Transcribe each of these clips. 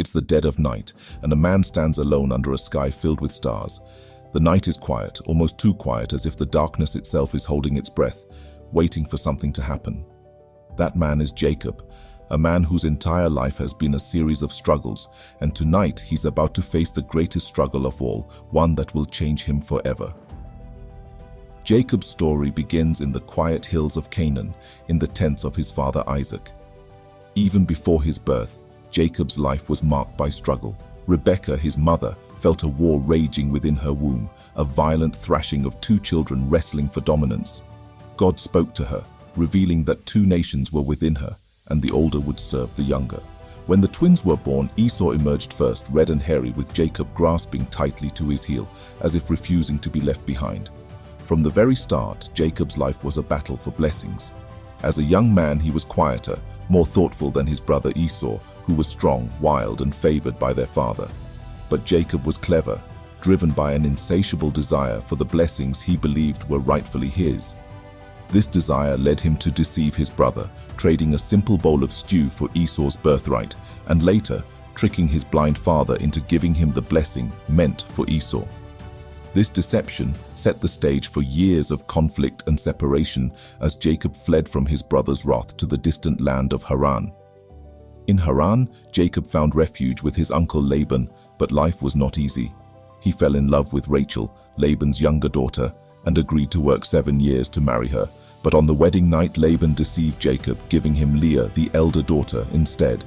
It's the dead of night, and a man stands alone under a sky filled with stars. The night is quiet, almost too quiet, as if the darkness itself is holding its breath, waiting for something to happen. That man is Jacob, a man whose entire life has been a series of struggles, and tonight he's about to face the greatest struggle of all, one that will change him forever. Jacob's story begins in the quiet hills of Canaan, in the tents of his father Isaac. Even before his birth, Jacob's life was marked by struggle. Rebekah, his mother, felt a war raging within her womb, a violent thrashing of two children wrestling for dominance. God spoke to her, revealing that two nations were within her, and the older would serve the younger. When the twins were born, Esau emerged first, red and hairy, with Jacob grasping tightly to his heel, as if refusing to be left behind. From the very start, Jacob's life was a battle for blessings. As a young man, he was quieter, more thoughtful than his brother Esau, who was strong, wild, and favored by their father. But Jacob was clever, driven by an insatiable desire for the blessings he believed were rightfully his. This desire led him to deceive his brother, trading a simple bowl of stew for Esau's birthright, and later tricking his blind father into giving him the blessing meant for Esau. This deception set the stage for years of conflict and separation as Jacob fled from his brother's wrath to the distant land of Haran. In Haran, Jacob found refuge with his uncle Laban, but life was not easy. He fell in love with Rachel, Laban's younger daughter, and agreed to work 7 years to marry her. But on the wedding night, Laban deceived Jacob, giving him Leah, the elder daughter, instead.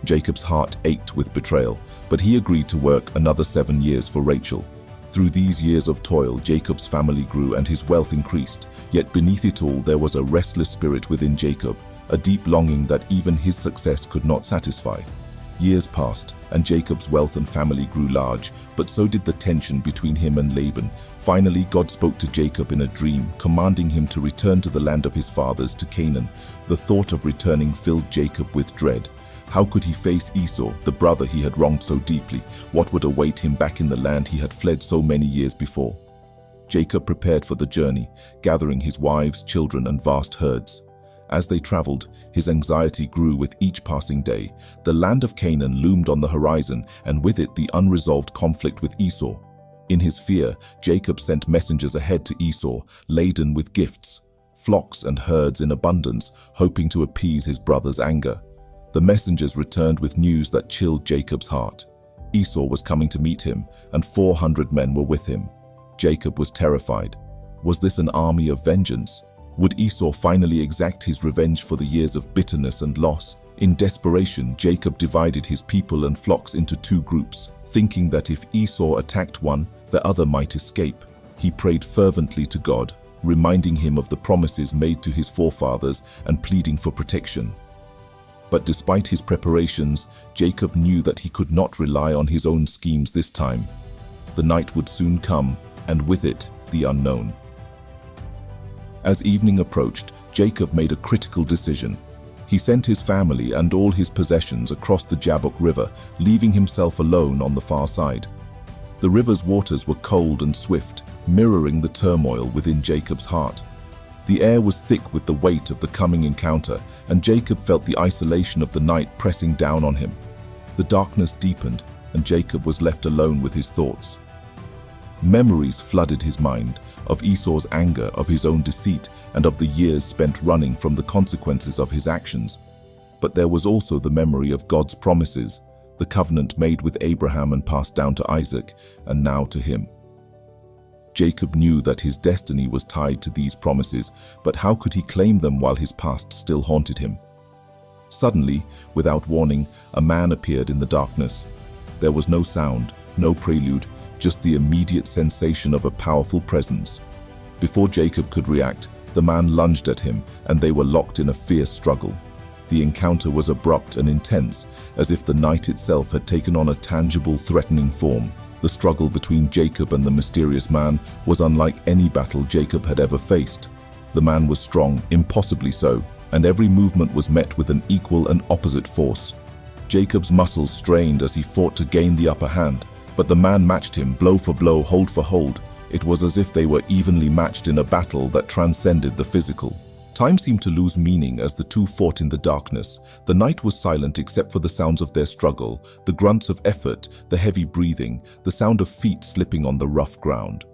Jacob's heart ached with betrayal, but he agreed to work another 7 years for Rachel. Through these years of toil, Jacob's family grew and his wealth increased. Yet beneath it all, there was a restless spirit within Jacob, a deep longing that even his success could not satisfy. Years passed, and Jacob's wealth and family grew large, but so did the tension between him and Laban. Finally, God spoke to Jacob in a dream, commanding him to return to the land of his fathers, to Canaan. The thought of returning filled Jacob with dread. How could he face Esau, the brother he had wronged so deeply? What would await him back in the land he had fled so many years before? Jacob prepared for the journey, gathering his wives, children, and vast herds. As they traveled, his anxiety grew with each passing day. The land of Canaan loomed on the horizon, and with it the unresolved conflict with Esau. In his fear, Jacob sent messengers ahead to Esau, laden with gifts, flocks and herds in abundance, hoping to appease his brother's anger. The messengers returned with news that chilled Jacob's heart. Esau was coming to meet him, and 400 men were with him. Jacob was terrified. Was this an army of vengeance? Would Esau finally exact his revenge for the years of bitterness and loss? In desperation, Jacob divided his people and flocks into 2 groups, thinking that if Esau attacked one, the other might escape. He prayed fervently to God, reminding him of the promises made to his forefathers and pleading for protection. But despite his preparations, Jacob knew that he could not rely on his own schemes this time. The night would soon come, and with it, the unknown. As evening approached, Jacob made a critical decision. He sent his family and all his possessions across the Jabbok River, leaving himself alone on the far side. The river's waters were cold and swift, mirroring the turmoil within Jacob's heart. The air was thick with the weight of the coming encounter, and Jacob felt the isolation of the night pressing down on him. The darkness deepened, and Jacob was left alone with his thoughts. Memories flooded his mind, of Esau's anger, of his own deceit, and of the years spent running from the consequences of his actions. But there was also the memory of God's promises, the covenant made with Abraham and passed down to Isaac, and now to him. Jacob knew that his destiny was tied to these promises, but how could he claim them while his past still haunted him? Suddenly, without warning, a man appeared in the darkness. There was no sound, no prelude, just the immediate sensation of a powerful presence. Before Jacob could react, the man lunged at him, and they were locked in a fierce struggle. The encounter was abrupt and intense, as if the night itself had taken on a tangible, threatening form. The struggle between Jacob and the mysterious man was unlike any battle Jacob had ever faced. The man was strong, impossibly so, and every movement was met with an equal and opposite force. Jacob's muscles strained as he fought to gain the upper hand, but the man matched him blow for blow, hold for hold. It was as if they were evenly matched in a battle that transcended the physical. Time seemed to lose meaning as the two fought in the darkness. The night was silent except for the sounds of their struggle, the grunts of effort, the heavy breathing, the sound of feet slipping on the rough ground.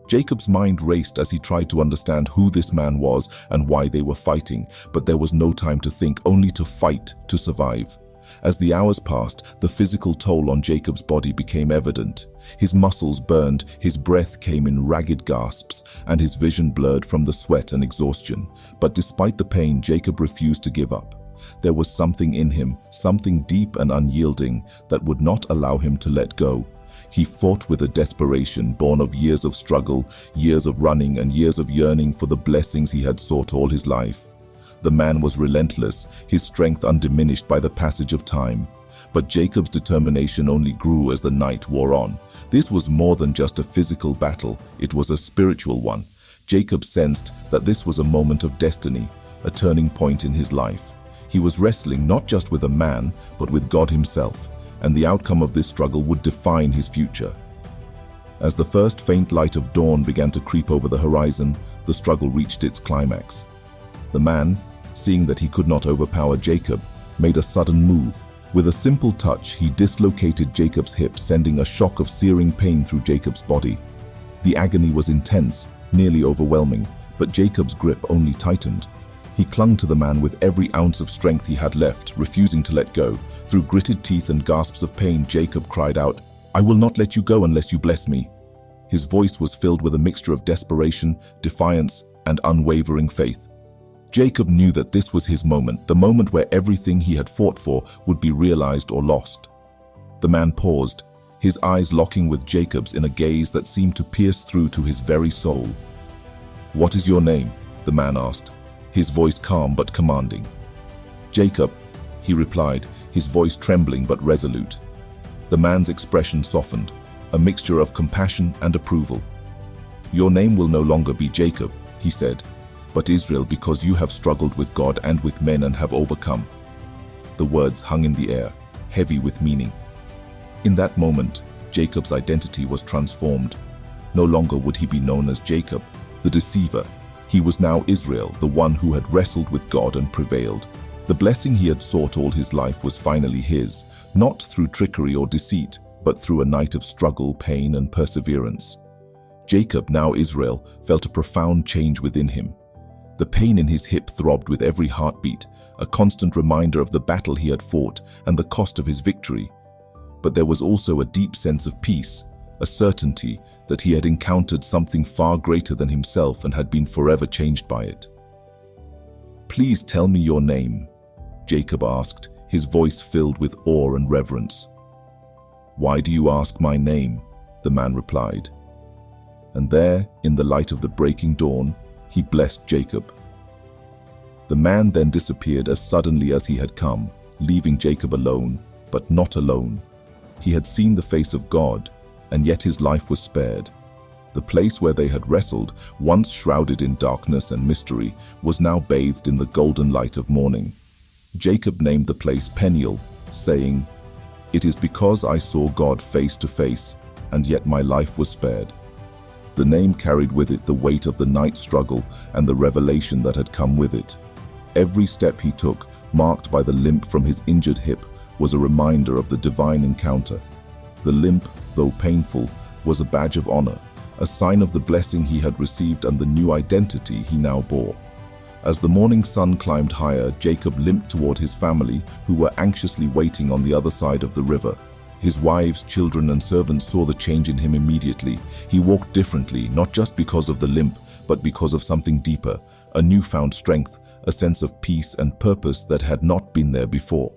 Jacob's mind raced as he tried to understand who this man was and why they were fighting, but there was no time to think, only to fight, to survive. As the hours passed, the physical toll on Jacob's body became evident. His muscles burned, his breath came in ragged gasps, and his vision blurred from the sweat and exhaustion. But despite the pain, Jacob refused to give up. There was something in him, something deep and unyielding, that would not allow him to let go. He fought with a desperation born of years of struggle, years of running, and years of yearning for the blessings he had sought all his life. The man was relentless, his strength undiminished by the passage of time. But Jacob's determination only grew as the night wore on. This was more than just a physical battle, it was a spiritual one. Jacob sensed that this was a moment of destiny, a turning point in his life. He was wrestling not just with a man, but with God himself, and the outcome of this struggle would define his future. As the first faint light of dawn began to creep over the horizon, the struggle reached its climax. The man, seeing that he could not overpower Jacob, made a sudden move. With a simple touch, he dislocated Jacob's hip, sending a shock of searing pain through Jacob's body. The agony was intense, nearly overwhelming, but Jacob's grip only tightened. He clung to the man with every ounce of strength he had left, refusing to let go. Through gritted teeth and gasps of pain, Jacob cried out, "I will not let you go unless you bless me." His voice was filled with a mixture of desperation, defiance, and unwavering faith. Jacob knew that this was his moment, the moment where everything he had fought for would be realized or lost. The man paused, his eyes locking with Jacob's in a gaze that seemed to pierce through to his very soul. "What is your name?" the man asked, his voice calm but commanding. "Jacob," he replied, his voice trembling but resolute. The man's expression softened, a mixture of compassion and approval. "Your name will no longer be Jacob," he said, "but Israel, because you have struggled with God and with men and have overcome." The words hung in the air, heavy with meaning. In that moment, Jacob's identity was transformed. No longer would he be known as Jacob, the deceiver. He was now Israel, the one who had wrestled with God and prevailed. The blessing he had sought all his life was finally his, not through trickery or deceit, but through a night of struggle, pain, and perseverance. Jacob, now Israel, felt a profound change within him. The pain in his hip throbbed with every heartbeat, a constant reminder of the battle he had fought and the cost of his victory. But there was also a deep sense of peace, a certainty that he had encountered something far greater than himself and had been forever changed by it. "Please tell me your name," Jacob asked, his voice filled with awe and reverence. "Why do you ask my name?" the man replied. And there, in the light of the breaking dawn, he blessed Jacob. The man then disappeared as suddenly as he had come, leaving Jacob alone, but not alone. He had seen the face of God, and yet his life was spared. The place where they had wrestled, once shrouded in darkness and mystery, was now bathed in the golden light of morning. Jacob named the place Peniel, saying, "It is because I saw God face to face, and yet my life was spared." The name carried with it the weight of the night struggle and the revelation that had come with it. Every step he took, marked by the limp from his injured hip, was a reminder of the divine encounter. The limp, though painful, was a badge of honor, a sign of the blessing he had received and the new identity he now bore. As the morning sun climbed higher, Jacob limped toward his family, who were anxiously waiting on the other side of the river. His wives, children, and servants saw the change in him immediately. He walked differently, not just because of the limp, but because of something deeper, a newfound strength, a sense of peace and purpose that had not been there before.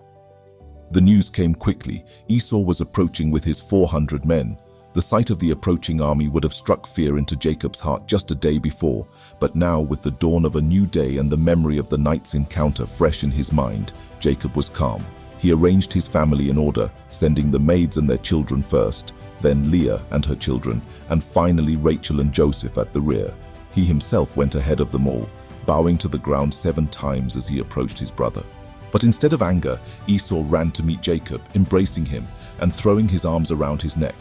The news came quickly. Esau was approaching with his 400 men. The sight of the approaching army would have struck fear into Jacob's heart just a day before, but now, with the dawn of a new day and the memory of the night's encounter fresh in his mind, Jacob was calm. He arranged his family in order, sending the maids and their children first, then Leah and her children, and finally Rachel and Joseph at the rear. He himself went ahead of them all, bowing to the ground 7 times as he approached his brother. But instead of anger, Esau ran to meet Jacob, embracing him and throwing his arms around his neck.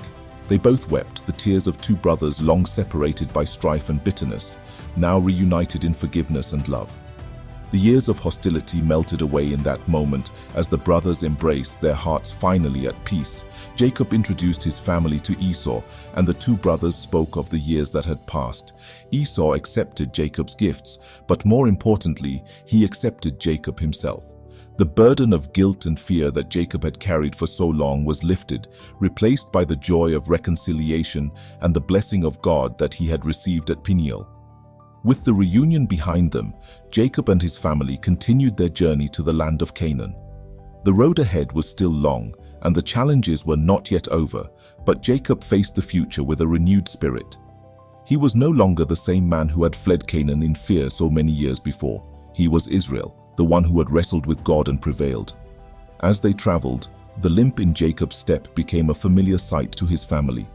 They both wept, the tears of 2 brothers long separated by strife and bitterness, now reunited in forgiveness and love. The years of hostility melted away in that moment as the brothers embraced, their hearts finally at peace. Jacob introduced his family to Esau, and the two brothers spoke of the years that had passed. Esau accepted Jacob's gifts, but more importantly, he accepted Jacob himself. The burden of guilt and fear that Jacob had carried for so long was lifted, replaced by the joy of reconciliation and the blessing of God that he had received at Peniel. With the reunion behind them, Jacob and his family continued their journey to the land of Canaan. The road ahead was still long, and the challenges were not yet over, but Jacob faced the future with a renewed spirit. He was no longer the same man who had fled Canaan in fear so many years before. He was Israel, the one who had wrestled with God and prevailed. As they traveled, the limp in Jacob's step became a familiar sight to his family.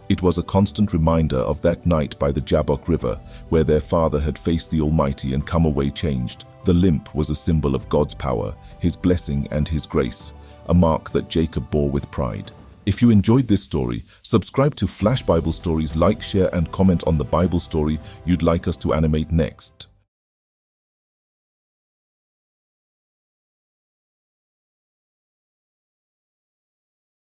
It was a constant reminder of that night by the Jabbok River, where their father had faced the Almighty and come away changed. The limp was a symbol of God's power, His blessing and His grace, a mark that Jacob bore with pride. If you enjoyed this story, subscribe to Flash Bible Stories, like, share and comment on the Bible story you'd like us to animate next.